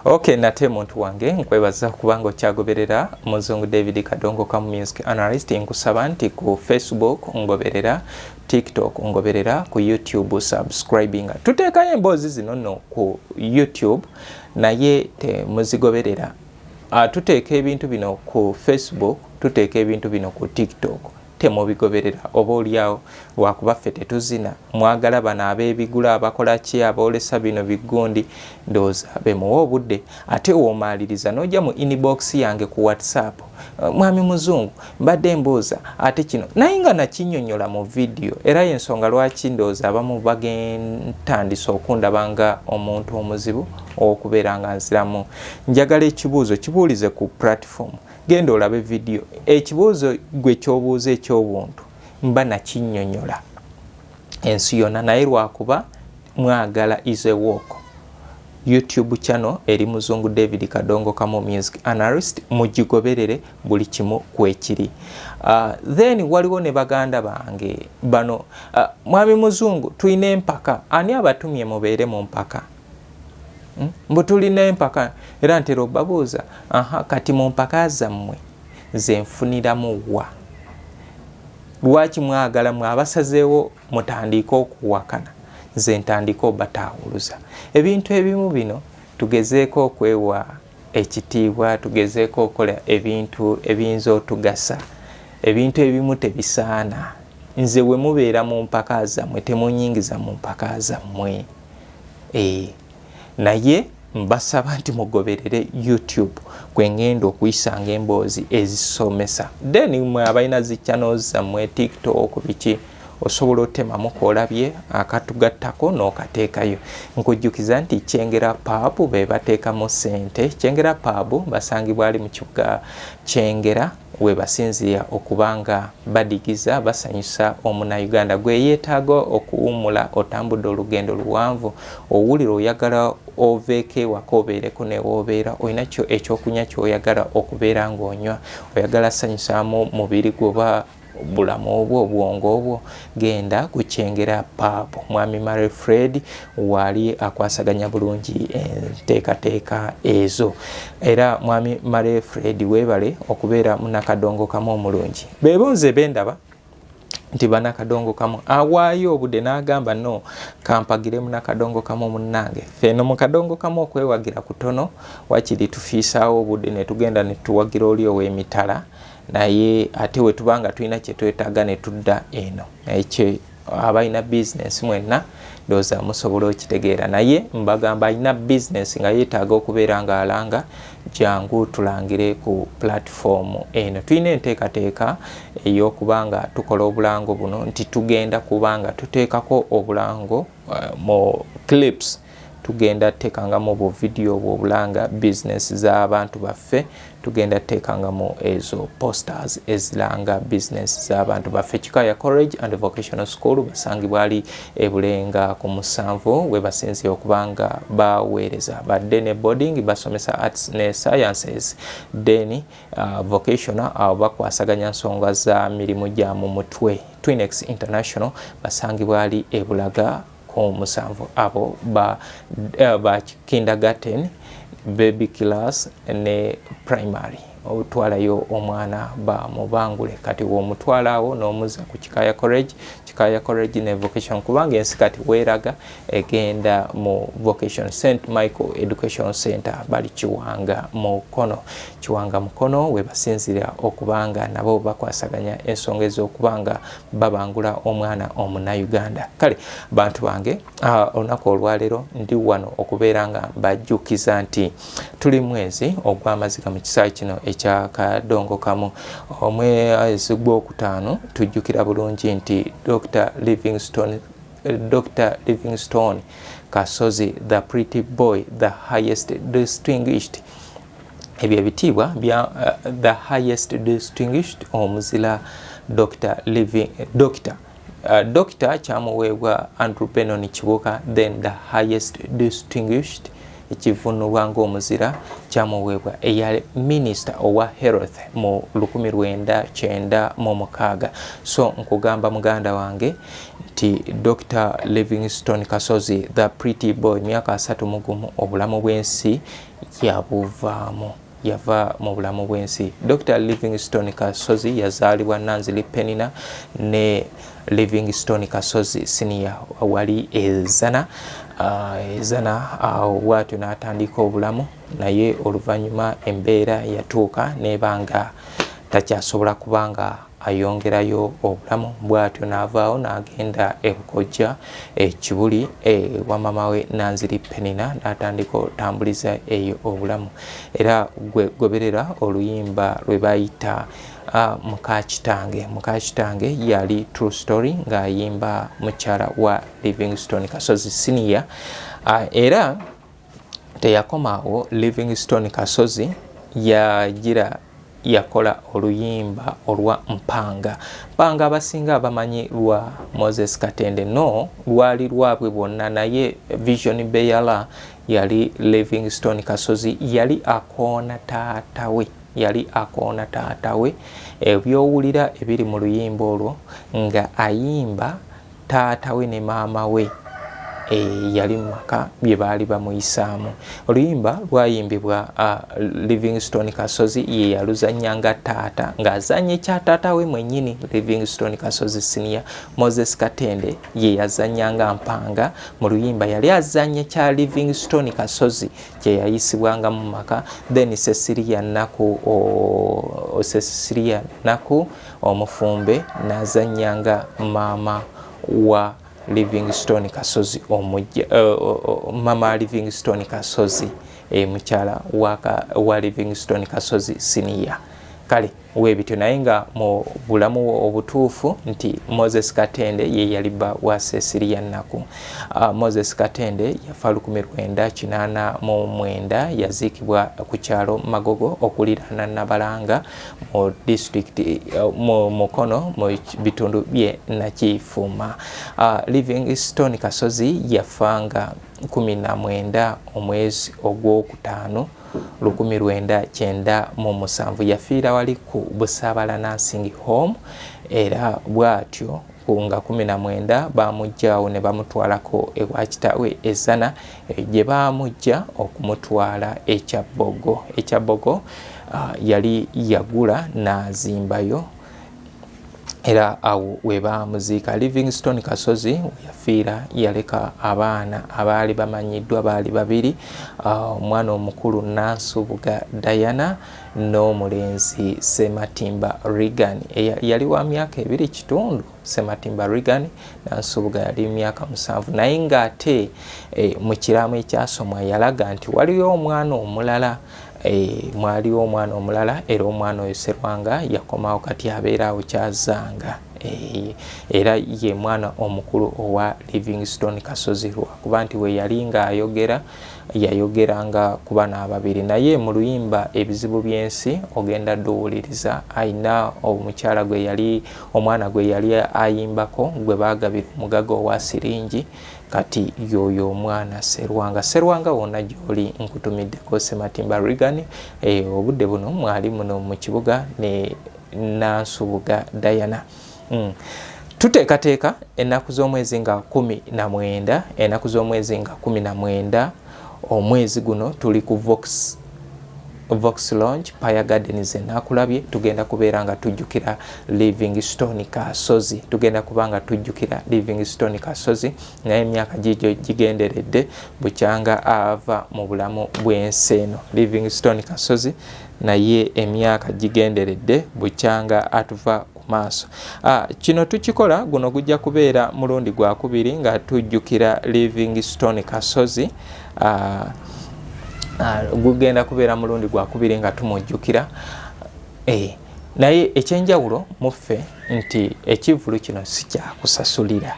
Okay, nate muntu wange nkwebaza kubanga okyagoberera Muzungu David Kadongo ka music analyst. Nkusaba nti ku Facebook ngoberera, TikTok ngoberera, ku YouTube subscribing. Tuteekayo emboozi zino no ku YouTube naye muzigoberera. Tuteeka ebintu bino ku Facebook, tuteeka ebintu bino ku TikTok. Temubigoberera oba oliawo lwakuba ffe tetuzina mwagala bano ab'ebigula abakola ki abaolesa bino bigundi ndowooza bemuwa obudde ate woomaliriza n'ojja mu inbox yange ku WhatsApp mwami Muzungu mbadde mbooza ate kino naye nga nakinnyonnyola mu video era y'ensonga lwaki ndowooza abamu bagentandisa okundabanga omuntu omuzibu okubeera nga nziramu. Njagala ekibuuzo kibuulize ku platform, genda olabe video ekibuuzo gwe kyobuuza eky'obuntu mba nakinnyonnyola ensi yonna naye lwakuba mwagala is a walk. YouTube channel eri Muzungu David Kadongo Kamo music analyst, mugigoberere buli kimu kwekiri. Then waliwo ne baganda bange bano mwami Muzungu tuyina empaka ani abatumye mubeere mu mpaka mbu tulina empaka era ntera obabuuza kati mu mpaka zammwe ze nfuniramu wa lwaki mwagala mwabasazeewo mutandika okuwakana ze ntandika obataawuluza ebintu ebimu bino tugezeeko okwewa ekitiibwa tugezeeko okola ebintu ebiyinza otugasa ebintu ebimu tebisaana nze we mubeera mu mpaka zammwe temunyingiza mu mpaka zammwe naye mbasaba nti mugoberere YouTube kwengenda okuyisanga emboozi ezisomesa. Then mwe abalina zi channels zammwe TikTok biki osobola otemamu kolabye akatugattako n'okateekayo. Nkujjukiza nti Kyengera Pub be bateekamu ssente. Kyengera Pub basangibwa ali mu kibuga Kyengera we basinzira okubanga badigiza basanyusa Omunnayuganda gwe yeetaaga okuwummula otambudde olugendo luwanvu owulira oyagala oveeke waka obeereko ne woobeera olina kyo ekyokunywa ky'oyagala okubeera ng'onywa oyagala sanyusaamu mubiri gwoba bulamu obwo obwongo obwo genda ku Kyengera Pub. Mwami Mare Fred wali akwasaganya bulungi enteekateeka ezo era mwami Mare Fred weebale okubeera Munnakadongo Kamu omulungi. Beebunze bendaba nti Bannakadongo Kamu awaayo obudde n'agamba no kampagire Munnakadongo Kamu munnange feno mu Kadongo Kamu okwewagira kutono wakiri tufiisaawo obudde ne tugenda ne tuwagira oli ow'emitala naye ate we tubanga tulina kye twetaaga ne tudda eno ekyo abalina business mwenna ndowooza musobola okitegeera naye mbagamba alina business nga yeetaaga okubeera nga alanga jangu tulangire ku platform eno. Tulina enteekateeka ey'okubanga tukola obulango buno nti tugenda kubanga tuteekako obulango mu clips tugenda tekangamu bu video bwobulanga business z'abantu baffe tugenda tekangamu ezo posters ezilanga business z'abantu baffe. Kikaya College and Vocational School basangibwa ali ebulenga ku musanvu we basinzira okubanga baweereza badde ne boarding basomesa arts ne sciences then vocational abo bakwasaganya nsonga za mirimu gya mu mutwe. Twinex International basangibwa ali ebulaga ku musanvu abo ba kindergarten baby class ne primary otwalayo omwana ba mubangule kati w'omutwalawo n'omuzza ku Kikaya College ne vocation kubanga ensi kati weeraga egenda mu vocation St. Michael Education Center bali Kiwanga Mukono we basinzira okubanga nabo bakwasaganya ensonga ez'okubanga babangula omwana Omunnayuganda. Kale bantu bange olunaku olwaleero ndi wano okubeera nga bajjukiza nti tuli mwezi ogw'amaziga mu kisaawe kino ekya Kadongo Kamu omwezi gw'okutaano tujjukira bulungi nti Dr. Livingstone Kasozi the pretty boy the highest distinguished ebyo ebitiibwa bya the highest distinguished omuzira Dr. kyamuweebwa Andrew Benon Kibuka then the highest distinguished ekivunulwa ng'omuzira kyamuweebwa eya Minister owa Health mu 1996. So nkugamba muganda wange nti Dr. Livingstone Kasozi the pretty boy myaka 31 obulamu bw'ensi yabuvaamu yava mu bulamu bw'ensi. Dr. Livingstone Kasozi yazaalibwa Nanziri Penina ne Livingstone Kasozi senior wali ezana bwatyo n'atandika obulamu naye oluvannyuma embeera yatuuka nebanga takyasobola kubanga ayongerayo obulamu bwatyo n'avaawo n'agenda ebukojja ekibuli wa mama we Nanziri Penina n'atandika otambuliza eyo obulamu era goberera oluyimba lwe bayita mukakitange yali True Story ng'ayimba mukyala wa Livingstone Kasozi senior era teyakomaawo. Livingstone Kasozi yakola oluyimba olwa Mpanga abasinga abamanyi lwa Moses Katende no lwali lwabwe bwonna naye Vision Beyala yali Livingstone Kasozi yali akoona taatawe ebyowulira ebiri mu luyimba olwo nga ayimba taatawe ne maama we yali maka bye baali bamuyisaamu. Oluyimba lwayimbibwa Livingstone Kasozi ye yaluzannyanga taata ng'azannya ekya taata we mwennyini Livingstone Kasozi senior. Moses Katende ye yazannyanga Mpanga mu luyimba yali azannya ekya Livingstone Kasozi kye yayisibwanga mu maka. Then Cecilia Naku omufumbe n'azannyanga maama wa Livingstone Kasozi mama Livingstone Kasozi mukyala wa Livingstone Kasozi senior. Kale webityo naye nga mu bulamu obutuufu nti Moses Katende ye yali bba wa Cecilia Naku. Moses Katende yafa 1989 yaziikibwa ku kyalo Magogo okuliraana Nabalanga mu district mu Mukono mu bitundu bye Nakiifuma. Livingstone Kasozi yafanga 19 omwezi ogwokutaano 1997 yafiira wali ku Busaabala Nursing Home era bwatyo nga 19 bamujjaawo ne bamutwalako ewa kitaawe ezana gye bamujja okumutwala ekyabbogo yali yagula n'azimbayo era awo weba muziika. Livingstone Kasozi yafiira yaleka abaana abaali bamanyiddwa baali babiri, omwana omukulu Nansubuga Diana n'omulenzi Sematimba Regan yali wa myaka 2.5. Sematimba Regan Nansubuga yali myaka 7 naye ng'ate mu kiraamo ekyasomwa yalaga nti waliyo omwana omulala mwaliwo omwana omulala era omwana oyo Sserwanga yakomawo kati abeera awo Kyazanga era ye mwana omukulu owa Livingstone Kasozi lwakuba nti we yali ng'ayogera yayogeranga ku bana ababiri naye mu luyimba ebizibu by'ensi ogenda dduwuliriza ayina omukyala gwe yali omwana gwe yali ayimbako gwe baagabira omugaga owa siringi kati yoyo omwana Sserwanga wonna gy'oli nkutumiddeko Sematimba Regan obudde buno mwali muno mu kibuga ne Nansubuga Diana. Tuteekateeka ennaku z'omwezi nga 19 ennaku z'omwezi nga 19 omwezi guno tuli ku Vox Lounge Paya Gardens nakulabye tugenda kubeera nga tujjukira Livingstone Kasozi tugenda kubanga tujjukira Livingstone Kasozi naye emyaka gijjo gigenderedde bukyanga ava mu bulamu bw'ensi eno. Livingstone Kasozi naye emyaka gigenderedde bukyanga atuva ku maaso. Kino tukikola guno gujja kubeera mulundi gwa kubiri nga tujjukira Livingstone Kasozi gugenda kubeera mulundi gwa kubiri nga tumujjukira naye ekyenjawulo muffe nti ekivulu kino si kyakusasulira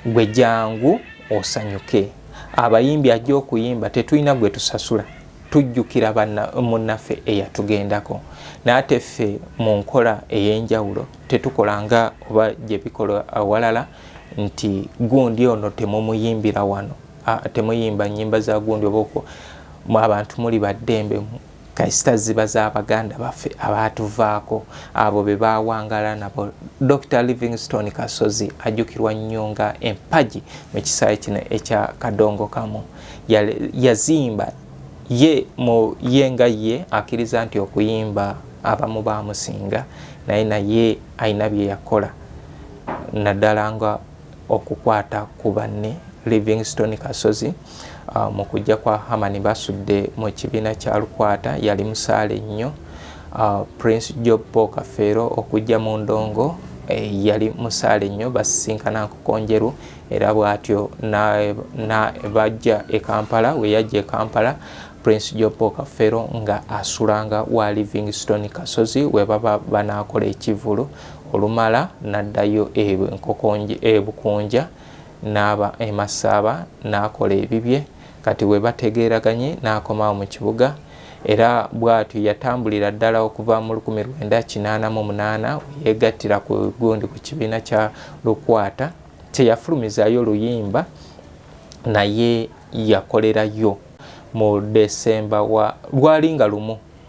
gwe jangu osanyuke. Abayimbi ajja okuyimba tetulina gwe tusasula tujjukira munnaffe eyatugendako naate ffe mu nkola ey'enjawulo tetukolanga oba gye bikola awalala nti gundi ono temumuyimbira wano temuyimba nnyimba za gundi oba mu abantu muli baddembe kasita ziba z'Abaganda baffe abaatuvaako abo be baawangala nabo. Dr. Livingstone Kasozi ajjukirwa nnyo nga empagi mu kisaawe kino ekya Kadongo Kamu. Yazimba ye nga ye akkiriza nti okuyimba abamu baamusinga naye ayina bye yakola naddala nga okukwata ku banne. Livingstone Kasozi mu kujja kwa Hamani basudde mu kibiina kya Lukwata yali musaale nnyo. Prince Job Kafeero okujja mu ndongo yali musaale nnyo, basisinkana Nkokonjeru era bw'atyo bajja e Kampala. We yajja e Kampala Prince Job Kafeero nga asulanga wa Livingstone Kasozi we baba banaakola ekivulu olumala n'addayo Bukunja n'aba e Masaba n'akola ebibye kati we bategeeraganye n'akomawo mu kibuga. Era bw'atyo yatambulira ddala okuva mu 1988 yeegattira ku gundi ku kibiina kya Lukwata. Teyafulumizaayo luyimba naye yakolerayo mu Desemba lwalinga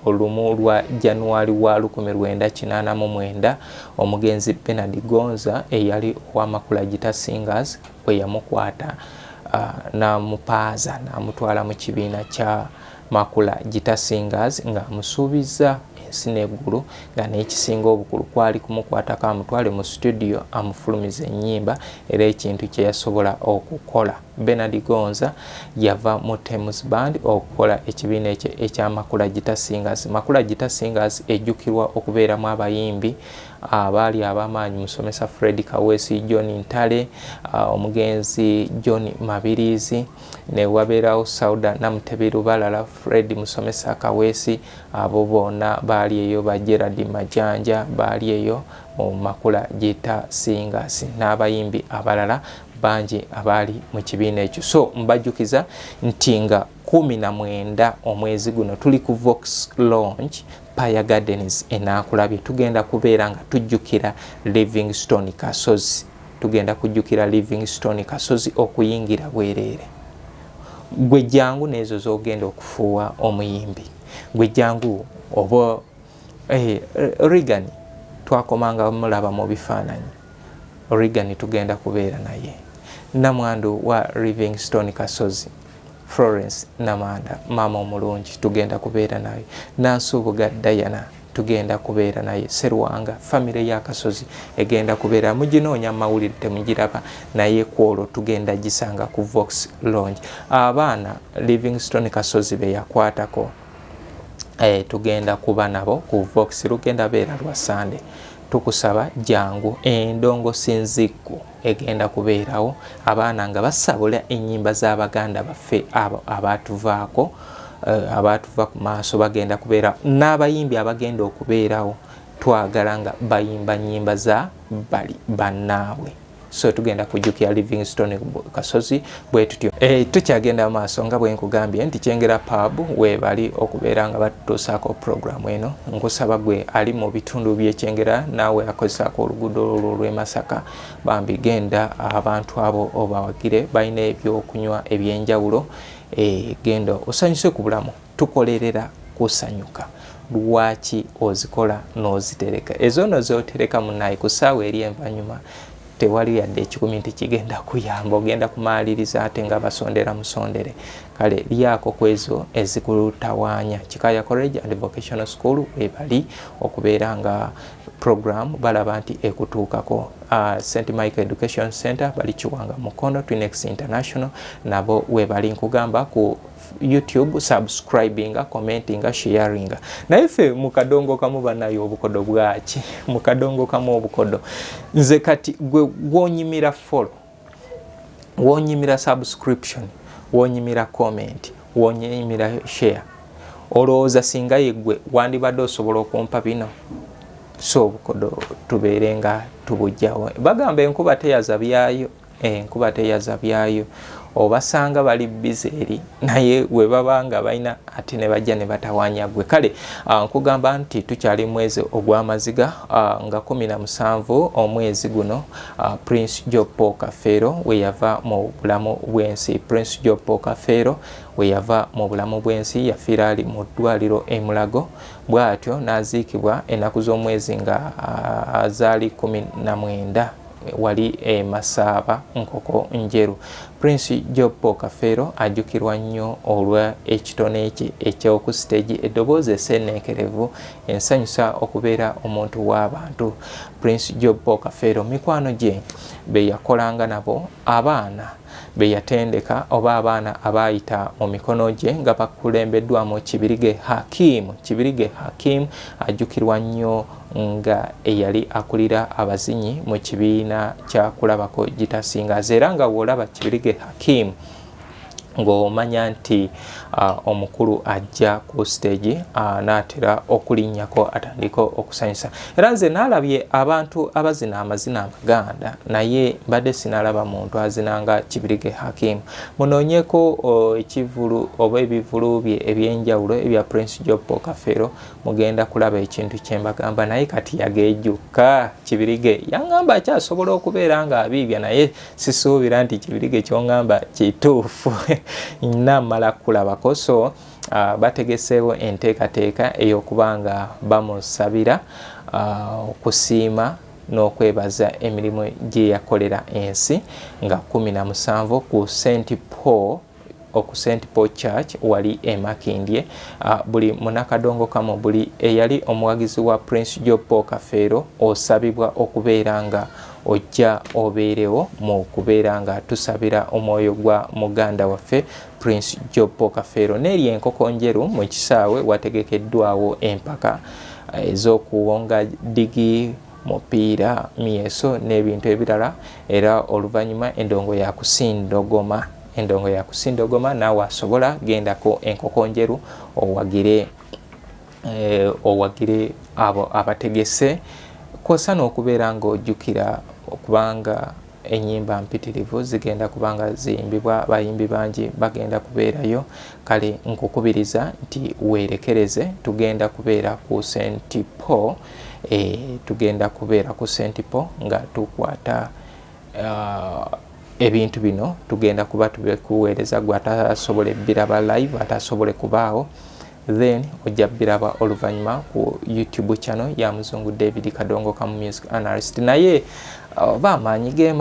olumu lwa January wa 1989 omugenzi Bernard Gonza eyali ow'Amakula Gita Singers bwe yamukwata n'amupaaza n'amutwala mu kibiina kya Makula Gita Singers nga amusuubiza ensi n'eggulu nga n'ekisinga obukulu kwali kumukwatako amutwale mu studio amufulumiza ennyimba era ekintu kye yasobola okukola. Bernard Gonza yava mu Thames Band okukola ekibiina ekya Makula Gita Singers. Makula Gita Singers ejjukirwa okubeeramu abayimbi abaali ab'amaanyi musomesa Fred Kaweesi, John Ntale, omugenzi John Mabirizi, ne wabeerawo Sauda Namutebi Lubalala, Fred musomesa Kaweesi, abo bonna baali eyo, ba Gerard Majanja baali eyo mu Makula Gita Singers n'abayimbi abalala bangi abaali mu kibiina ekyo. So mbajjukiza nti nga 19 omwezi guno tuli ku Vox Lounge Paya Gardens Enaakulabye tugenda kubeera nga tujjukira Livingstone Kasozi. Tugenda kujjukira Livingstone Kasozi okuyingira bwereere. Gwe jangu n'ezo z'ogenda okufuuwa omuyimbi. Gwe jangu oba Reagan twakomanga mulaba mu bifaananyi. Reagan tugenda kubeera naye. Namwandu wa Livingstone Kasozi Florence Namanda maama omulungi tugenda kubeera naye. Nansubuga Diana tugenda kubeera naye. Serwanga family ya Kasozi egenda kubeera muginoonya mawulire temugiraba naye kwolwo tugenda gisanga ku Vox Lounge. Abaana Livingstone Kasozi be yakwatako tugenda kuba nabo ku Vox lugenda beera lwa Sunday. Tukusaba jangu endongo sinzikku egenda kubeerawo abaana nga basabula ennyimba z'Abaganda baffe abaatuvaako abaatuva ku maaso bagenda kubeera n'abayimbi abagenda okubeerawo twagala nga bayimba nnyimba za bali bannaabwe. So tugenda kujjukira Livingstone Kasozi bwe tutyo. Tukyagenda maaso nga bwe nkugambye nti Kyengera Pub we bali okubeera nga batutuusaako programu eno. Nkusaba gwe ali mu bitundu by'Ekyengera naawe akozesaako oluguudo olw'e Masaka bambi genda abantu abo obawagire balina ebyokunywa eby'enjawulo genda osanyuse ku bulamu tukolerera kusanyuka. Lwaki ozikola n'ozitereka ezo n'ozitereka munnaye ku ssaawa eri envanyuma tewali yadde ekikumi nti kigenda kuyamba ogenda kumaliriza ate nga basondera musondere. Kale lyako kwezo ezikulutawaanya. Kikaya College and Vocational School webali okubeera nga program balaba nti ekutuukako. St. Michael Education Center bali Kiwanga Mukono, Twinex International nabo webali nkugamba ku YouTube subscribing, commenting, sharing. Naye ffe mu Kadongo Kamu banayo obukodo bwaki mu Kadongo Kamu obukodo nze kati gwe wonyimira follow, wonyimira subscription, wonyimira comment, wonyimira share, olowooza singa yegwe wandibadde osobola okumpa bino. So obukodo tubeerenga tubujjawo. Bagamba enkuba teyaza byayo, enkuba teyaza byayo. obasanga bali bizeri naye we babanga balina ate ne bajja ne batawanya gwe. Kale nkugamba nti tukyali mwezi ogw'amaziga nga 17 omwezi guno Prince Job Kafeero we yava mu bulamu bw'ensi. Prince Job Kafeero we yava mu bulamu bw'ensi yafiira ali mu ddwaliro e Mulago, bw'atyo n'aziikibwa ennaku z'omwezi nga zaali 19 wali Masaba Nkoko Njeru. Prince Job Kafeero ajjukirwa nnyo olwa ekitone kye eky'oku stage, eddoboozi esseenneekerevu ensanyusa okubeera omuntu w'abantu. Prince Job Kafeero mikwano gye be yakolanga nabo, abaana be yatendeka oba abaana abaayita mu mikono gye nga bakulembeddwamu Kibirige Hakim ajjukirwa nnyo nga eyali akulira abazinyi mu kibiina kya kulabako Gitasingaza, era nga w'olaba Kibirige Hakim ng'omanya nti omukulu ajja ku stage n'atera okulinnyako atandika okusanyusa. Era nze naalabye abantu abazina amazina amaganda naye mbadde sinalaba muntu azinanga Kibirige Hakim. Munoonyeko ekivulu oba ebivulu bye eby'enjawulo ebya Prince Job Kafeero mugenda kulaba ekintu kye mbagamba, naye kati yageejjukka Kibirige yaŋŋamba akyasobola okubeera nga abiibya, naye sisuubira nti Kibirige ky'oŋŋamba kituufu. Namala kulabako, so bategeseewo enteekateeka ey'okubanga bamusabira okusiima n'okwebaza emirimu gye yakolera ensi nga 17 ku St. Paul Church wali e Makindye. Buli munakadongo kamu buli eyali omuwagizi wa Prince Job Kafeero osabibwa okubeera nga ojja obeerewo mu kubeera nga tusabira omwoyo gwa muganda waffe Prince Job Kafeero. N'eri Enkoko Njeru mu kisaawe wategekeddwawo empaka ez'okuwonga digi, mupiira, myeso n'ebintu ebirala, era oluvannyuma endongo ya kusindogoma naawe asobola gendako Enkoko Njeru owagire abo abategese, kosa n'okubeera ng'ojjukira okubanga ennyimba mpitirivu zigenda kubanga ziyimbibwa, bayimbi bangi bagenda kubeerayo. Kale nkukubiriza nti weerekereze, tugenda kubeera ku St. Paul, nga tukwata ebintu bino tugenda kuba tubikuweereza gwe atasobole biraba live, atasobole kubaawo, then ojja biraba oluvannyuma ku YouTube channel ya Muzungu David Kadongo Kamu Music Analyst. Naye oba amaanyi ge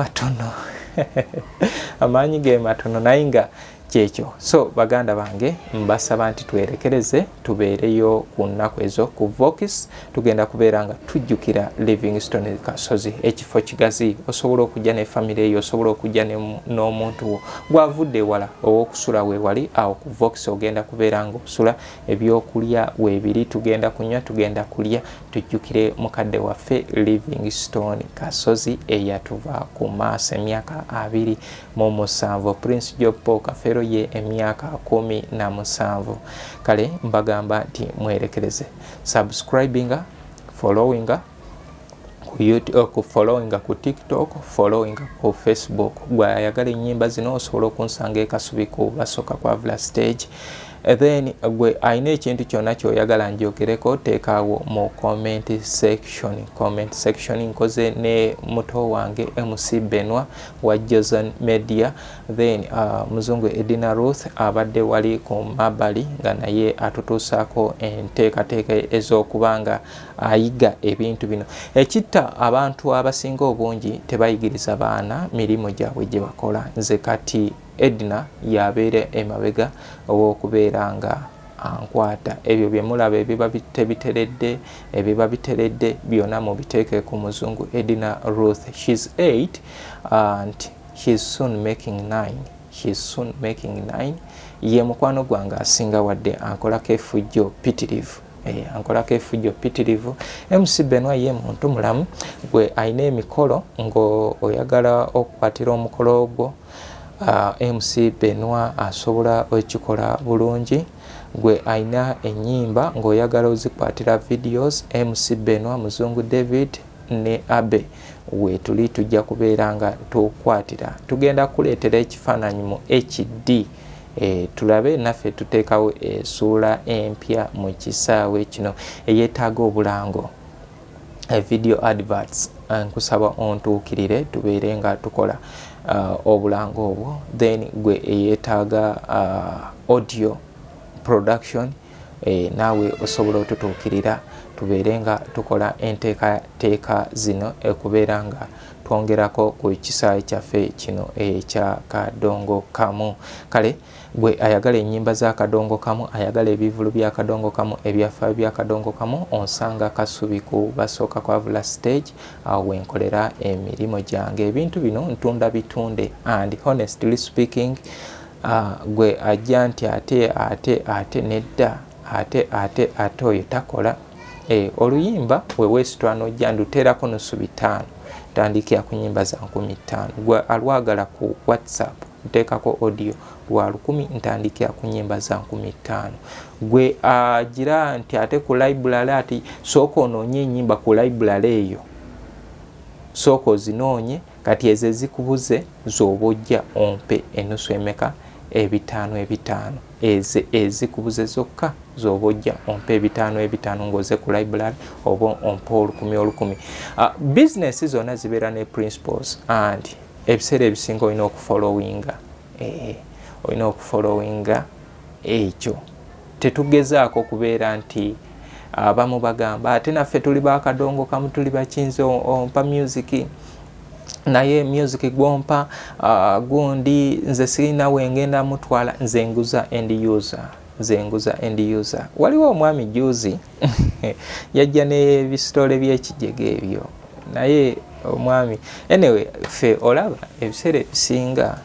matono naye nga kyekyo. So baganda bange mbasaba nti twerekereze tubeereyo ku nnaku ezo ku Vox. Tugenda kubeera nga tujjukira Livingstone Kasozi, ekifo kigazi. Osobola okujja ne family eyo, osobola okujja n'omuntu gwavudde wala ow'okusula weewali awo ku Vox. Ogenda kubeera nga osula, ebyokulya weebiri, tugenda kunywa, tugenda kulya, tujjukire mukadde waffe Livingstone Kasozi eyatuva ku maaso emyaka 27. Prince Job Kafeero ye emyaka 17. Kale mbagamba nti mwerekereze, subscribinga, followinga ku YouTube, followinga ku TikTok, followinga ku Facebook. Gwayagala ennyimba zino osobola okunsanga Kasubi ku Basoka kwa Vla Stage. Then gwe ayina ekintu kyonna kyoyagala njogereko, teekaawo mu comment section. Nkoze ne muto wange MC Benwa wa Jozen Media, then Muzungu Edina Ruth abadde wali ku mabali nga naye atutuusaako enteekateeka ez'okubanga ayiga ebintu bino. Ekitta abantu abasinga obungi tebayigiriza baana mirimu gyabwe gye bakola. Nze kati Edna yabeera emabega ow'okubeera nga ankwata ebyo bye mulaba ebiba biteredde byonna mubiteeke ku Muzungu Edina Ruth. She's 8 and she's soon making 9. Ye mukwano gwange asinga wadde ankolako effujjo pitirivu. MC Benwa ye muntu mulamu gwe ayina emikolo ng'oyagala okukwatira omukolo ogwo. MC Benwa asobola okikola bulungi. Gwe ayina ennyimba ng'oyagala ozikwatira videos, MC Benwa Muzungu David ne Abe we tuli tujja kubeeranga tukwatira tugenda kuleetera ekifaananyi mu HD tulabe naffe tuteekawo essuula empya mu kisaawe kino eyeetaaga obulango video adverts nkusaba ontuukirire tubeere nga tukola obulango obwo then gwe eyeetaaga audio production naawe osobola otutuukirira tubeere nga tukola enteekateeka zino okubeera nga twongerako ku kisaawe kyaffe kino ekya Kadongo Kamu. Kale gwe ayagala ennyimba za Kadongo Kamu, ayagala ebivulu bya Kadongo Kamu, ebyafaayo bya Kadongo Kamu, onsanga Kasubi ku basooka kwavula stage awo wenkolera emirimu gyange. Ebintu bino ntunda bitunde and honestly speaking gwe ajja nti ate nedda ate oyo takola. Oluyimba weweesitwa n'ojja nduteerako nusu 5 tandikira ku nnyimba za 50. Gwe alwagala ku WhatsApp nteekako audio lwa 10 ntandikira ku nnyimba za 50. Gwe agira nti ate ku library ati sooka onoonye ennyimba ku library eyo sooka ozinoonye kati ezo ezikubuze z'oba ojja ompe enusu emeka 5 ezikubuze zokka z'oba ojja ompe 5 ng'oze ku library oba ompe 10. Business zonna zibeera ne principles and ebiseera ebisinga olina okufollowinga ekyo. Tetugezaako kubeera nti abamu bagamba ate naffe tuli ba Kadongo Kamu tuli bakinze ompa music naye music gwompa gundi nze sirina wengenda mutwala nze nguza end user. Waliwo omwami juzi yajja n'ebisitole by'ekijege ebyo naye omwami anyway fe olaba ebiseera ebisinga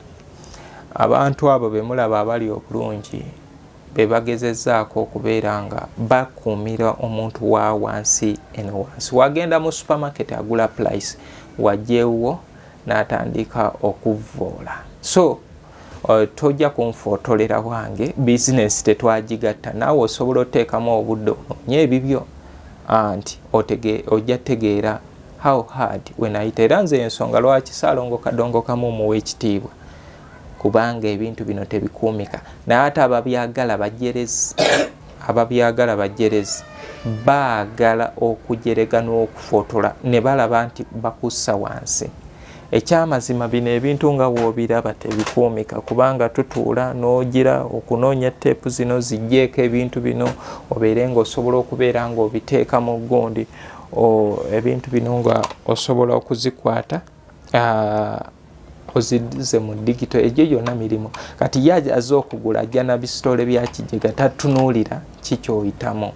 abantu abo bemulaba abali obulungi bebagezezaako okubeera nga bakuumira omuntu wa wansi eno wansi. Wagenda mu supermarket agula price wajjeewo n'atandika okuvoola. So tojja kunfootolera wange business tetwagigatta naawe osobola oteekamu obudde onoonye ebibyo anti ojja tegeera how hard wenayita. Era nze ensonga lwaki Ssaalongo Kadongo Kamu muwa ekitiibwa kubanga ebintu bino tebikuumika. Naye ate ababyagala bajerezi baagala okujerega n'okufootola ne balaba nti bakussa wansi. Ekyamazima bino ebintu nga woobiraba tebikuumika kubanga tutuula n'ogira okunoonya teepu zino zijjeeko ebintu bino obeere ng'osobola okubeera ng'obiteeka mu gundi ebintu bino nga osobola okuzikwata ozize mu digito. Egyo yonna mirimu. Kati yaza okugula ajja na bisitole bya kijega tatunuulira kikyoyitamu.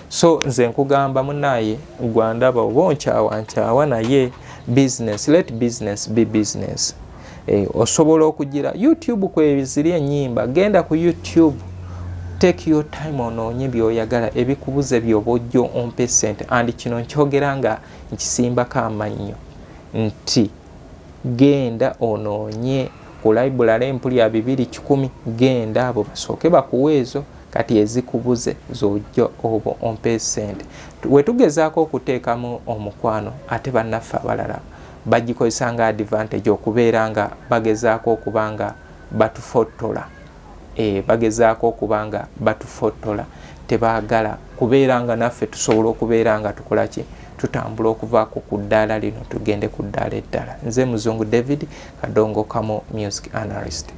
So nze nkugamba munaye gwandaba oba onkyawa naye business, let business be business. Osobola okugira YouTube kweziri ennyimba, genda ku YouTube, take your time onoonye by'oyagala ebikubuze by'oba ojja ompe ssente. And kino nkyogera nga nkisimbako amannyo nti genda onoonye ku library empulya 210 genda abo basooke bakuweezo kati ezikubuze z'ojja oba ompe ssente. Wetugezaako okuteekamu omukwano ate bannaffe abalala bagikozesa nga advantage okubeera nga bagezaako okuba nga batufotola tebaagala kubeera nga naffe tusobola okubeera nga tukola ki tutambula okuvaako ku ddaala lino tugende ku ddaala eddala. Nze Muzungu David, Kadongo Kamu music analyst.